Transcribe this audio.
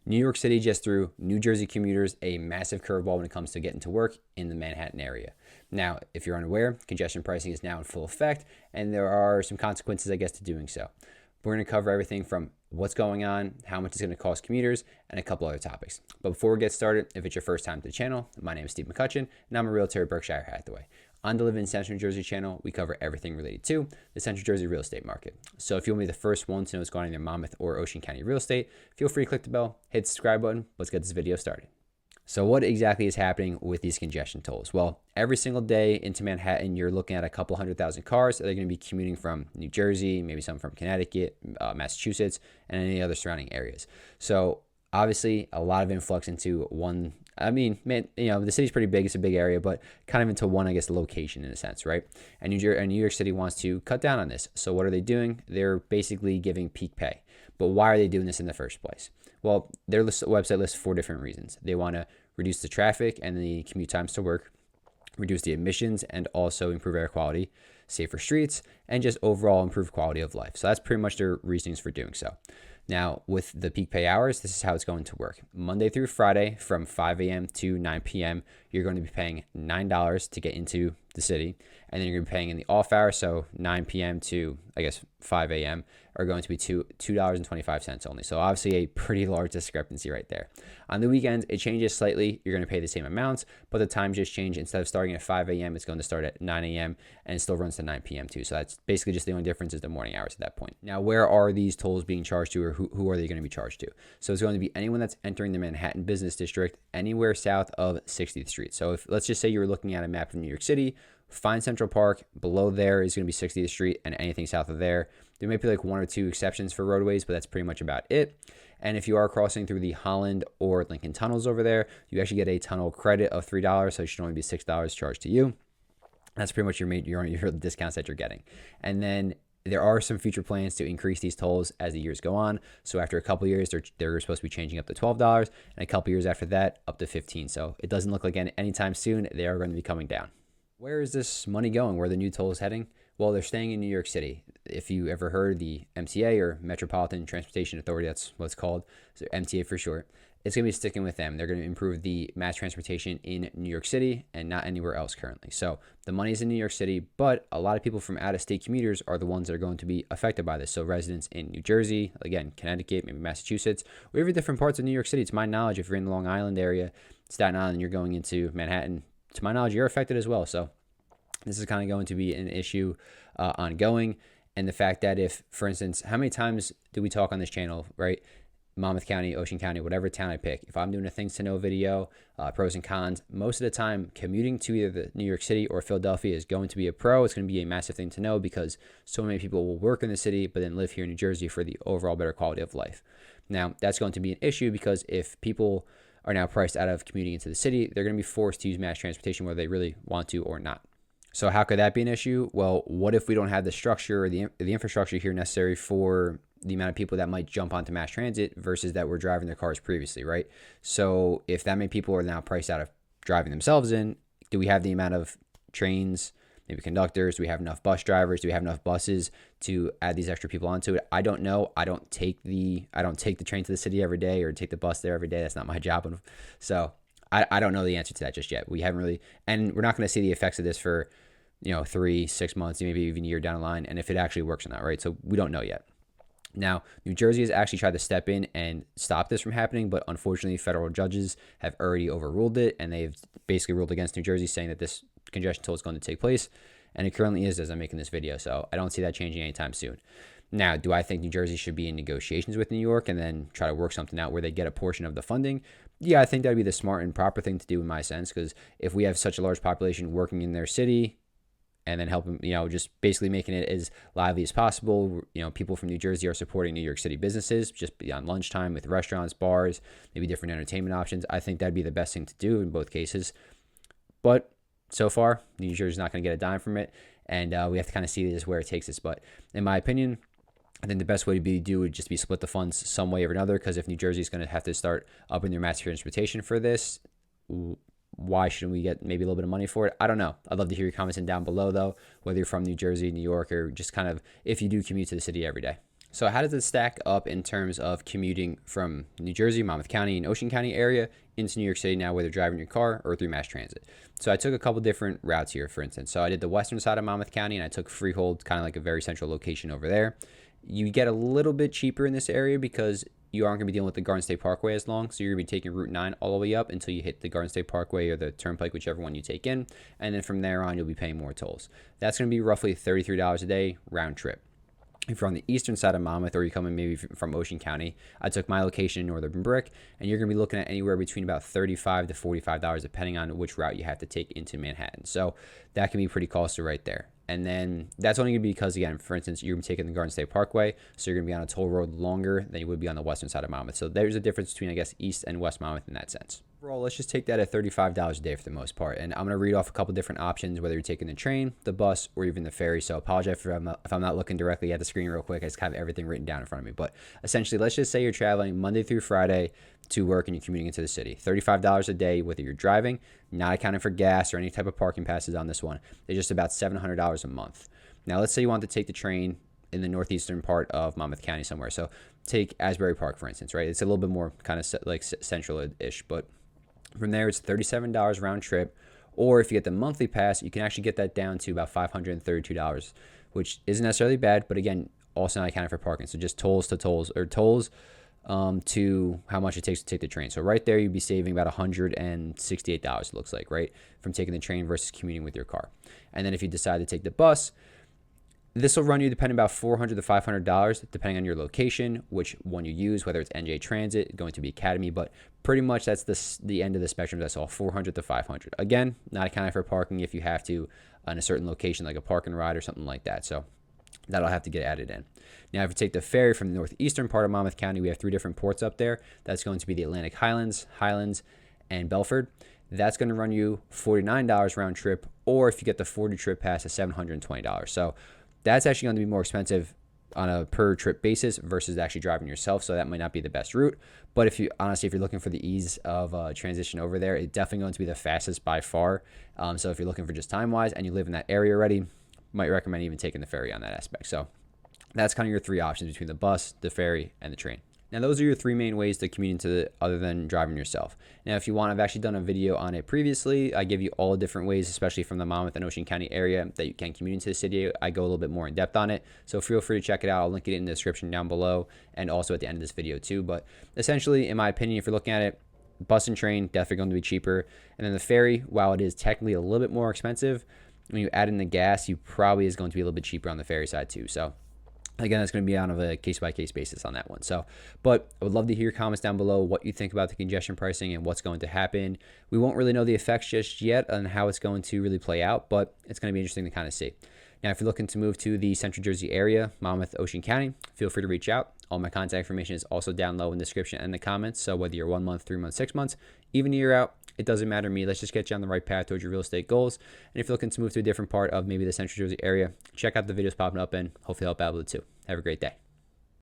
New York City just threw New Jersey commuters a massive curveball when it comes to getting to work in the Manhattan area. Now, if you're unaware, congestion pricing is now in full effect, and there are some consequences, I guess, to doing so. We're going to cover everything from what's going on, how much it's going to cost commuters, and a couple other topics. But before we get started, if it's your first time to the channel, my name is Steve McCutcheon, and I'm a realtor at Berkshire Hathaway. On the Live in Central New Jersey channel, we cover everything related to the Central Jersey real estate market. So if you want to be the first one to know what's going on in Monmouth or Ocean County real estate, feel free to click the bell, hit the subscribe button. Let's get this video started. So what exactly is happening with these congestion tolls? Well, every single day into Manhattan, you're looking at a couple 100,000 cars that are going to be commuting from New Jersey, maybe some from Connecticut, Massachusetts, and any other surrounding areas. So obviously a lot of influx into one. I mean, man, the city's pretty big. It's a big area, but kind of into one, I guess, location in a sense, right? And New York City wants to cut down on this. So what are they doing? They're basically giving peak pay. But why are they doing this in the first place? Well, their website lists 4 different reasons. They want to reduce the traffic and the commute times to work, reduce the emissions, and also improve air quality, safer streets, and just overall improve quality of life. So that's pretty much their reasons for doing so. Now, with the peak pay hours, this is how it's going to work. Monday through Friday from 5 a.m. to 9 p.m., you're going to be paying $9 to get into the city. And then you're going to be paying in the off hours, so 9 p.m. to, I guess, 5 a.m. are going to be $2.25 only. So obviously a pretty large discrepancy right there. On the weekends, it changes slightly. You're going to pay the same amounts, but the time just changed. Instead of starting at 5 a.m., it's going to start at 9 a.m. and it still runs to 9 p.m. too. So that's basically just the only difference is the morning hours at that point. Now, where are these tolls being charged to, or who are they going to be charged to? So it's going to be anyone that's entering the Manhattan Business District anywhere south of 60th Street. So if let's just say you were looking at a map of New York City, find Central Park. Below there is going to be 60th Street, and anything south of there. There may be like 1 or 2 exceptions for roadways, but that's pretty much about it. And if you are crossing through the Holland or Lincoln tunnels over there, you actually get a tunnel credit of $3, so it should only be $6 charged to you. That's pretty much your discounts that you're getting. And then there are some future plans to increase these tolls as the years go on. So after a couple of years, they're supposed to be changing up to $12, and a couple of years after that, up to $15. So it doesn't look like anytime soon they are going to be coming down. Where is this money going? Where are the new tolls heading? Well, they're staying in New York City. If you ever heard the MTA, or Metropolitan Transportation Authority, that's what it's called, so MTA for short, it's going to be sticking with them. They're going to improve the mass transportation in New York City and not anywhere else currently. So the money's in New York City, but a lot of people from out-of-state commuters are the ones that are going to be affected by this. So residents in New Jersey, again, Connecticut, maybe Massachusetts, or even different parts of New York City. To my knowledge, if you're in the Long Island area, Staten Island, and you're going into Manhattan, to my knowledge, you're affected as well. So this is kind of going to be an issue ongoing. And the fact that if, for instance, how many times do we talk on this channel, right? Monmouth County, Ocean County, whatever town I pick. If I'm doing a things to know video, pros and cons, most of the time commuting to either the New York City or Philadelphia is going to be a pro. It's going to be a massive thing to know because so many people will work in the city, but then live here in New Jersey for the overall better quality of life. Now, that's going to be an issue because if people are now priced out of commuting into the city, they're going to be forced to use mass transportation whether they really want to or not. So how could that be an issue? Well, what if we don't have the structure or the infrastructure here necessary for the amount of people that might jump onto mass transit versus that were driving their cars previously, right? So if that many people are now priced out of driving themselves in, do we have the amount of trains, maybe conductors? Do we have enough bus drivers? Do we have enough buses to add these extra people onto it? I don't know. I don't take the train to the city every day or take the bus there every day. That's not my job. So I don't know the answer to that just yet. We haven't really, and we're not going to see the effects of this for 3, 6 months, maybe even a year down the line, and if it actually works or not, right? So we don't know yet. Now, New Jersey has actually tried to step in and stop this from happening, but unfortunately, federal judges have already overruled it, and they've basically ruled against New Jersey, saying that this congestion toll is going to take place, and it currently is as I'm making this video, so I don't see that changing anytime soon. Now, do I think New Jersey should be in negotiations with New York and then try to work something out where they get a portion of the funding? Yeah, I think that would be the smart and proper thing to do in my sense, because if we have such a large population working in their city, and then helping, just basically making it as lively as possible. People from New Jersey are supporting New York City businesses just beyond lunchtime with restaurants, bars, maybe different entertainment options. I think that'd be the best thing to do in both cases. But so far, New Jersey's not going to get a dime from it. And we have to kind of see this where it takes us. But in my opinion, I think the best way to do would just be split the funds some way or another. Because if New Jersey's going to have to start upping their mass transportation for this, why shouldn't we get maybe a little bit of money for it? I don't know. I'd love to hear your comments down below, though, whether you're from New Jersey, New York, or just kind of if you do commute to the city every day. So how does it stack up in terms of commuting from New Jersey, Monmouth County, and Ocean County area into New York City now, whether driving your car or through mass transit? So I took a couple different routes here, for instance. So I did the western side of Monmouth County, and I took Freehold, kind of like a very central location over there. You get a little bit cheaper in this area because you aren't going to be dealing with the Garden State Parkway as long. So you're going to be taking Route 9 all the way up until you hit the Garden State Parkway or the Turnpike, whichever one you take in. And then from there on, you'll be paying more tolls. That's going to be roughly $33 a day round trip. If you're on the eastern side of Monmouth or you're coming maybe from Ocean County, I took my location in Northern Brick, and you're going to be looking at anywhere between about $35 to $45 depending on which route you have to take into Manhattan. So that can be pretty costly right there. And then that's only going to be because, again, for instance, you're going to be taking the Garden State Parkway, so you're going to be on a toll road longer than you would be on the western side of Monmouth. So there's a difference between, I guess, East and West Monmouth in that sense. Overall, let's just take that at $35 a day for the most part. And I'm going to read off a couple different options, whether you're taking the train, the bus, or even the ferry. So apologize if I'm not looking directly at the screen real quick. I just have everything written down in front of me. But essentially, let's just say you're traveling Monday through Friday to work and you're commuting into the city. $35 a day, whether you're driving, not accounting for gas or any type of parking passes on this one. It's just about $700 a month. Now, let's say you want to take the train in the northeastern part of Monmouth County somewhere. So take Asbury Park, for instance, right? It's a little bit more kind of like central-ish, but from there, it's $37 round trip. Or if you get the monthly pass, you can actually get that down to about $532, which isn't necessarily bad, but again, also not accounting for parking. So just tolls to tolls, or tolls to how much it takes to take the train. So right there, you'd be saving about $168, it looks like, right? From taking the train versus commuting with your car. And then if you decide to take the bus, this will run you depending about $400 to $500, depending on your location, which one you use, whether it's NJ Transit, going to be Academy, but pretty much that's the end of the spectrum. That's all, $400 to $500. Again, not accounting for parking if you have to on a certain location, like a park and ride or something like that. So that'll have to get added in. Now, if you take the ferry from the northeastern part of Monmouth County, we have 3 different ports up there. That's going to be the Atlantic Highlands, and Belford. That's going to run you $49 round trip, or if you get the 40 trip pass, it's $720. So that's actually going to be more expensive on a per trip basis versus actually driving yourself. So that might not be the best route. But if you're looking for the ease of transition over there, it's definitely going to be the fastest by far. So if you're looking for just time wise and you live in that area already, might recommend even taking the ferry on that aspect. So that's kind of your 3 options between the bus, the ferry, and the train. Now, those are your 3 main ways to commute into other than driving yourself. Now, if you want, I've actually done a video on it previously. I give you all different ways, especially from the Monmouth and Ocean County area, that you can commute into the city. I go a little bit more in depth on it. So feel free to check it out. I'll link it in the description down below and also at the end of this video too. But essentially, in my opinion, if you're looking at it, bus and train, definitely going to be cheaper. And then the ferry, while it is technically a little bit more expensive, when you add in the gas, you probably is going to be a little bit cheaper on the ferry side too. So again, that's going to be on a case-by-case basis on that one. So, but I would love to hear your comments down below, what you think about the congestion pricing and what's going to happen. We won't really know the effects just yet on how it's going to really play out, but it's going to be interesting to kind of see. Now, if you're looking to move to the Central Jersey area, Monmouth, Ocean County, feel free to reach out. All my contact information is also down low in the description and the comments. So whether you're 1 month, 3 months, 6 months, even a year out, it doesn't matter to me. Let's just get you on the right path towards your real estate goals. And if you're looking to move to a different part of maybe the Central Jersey area, check out the videos popping up and hopefully help out with it too. Have a great day.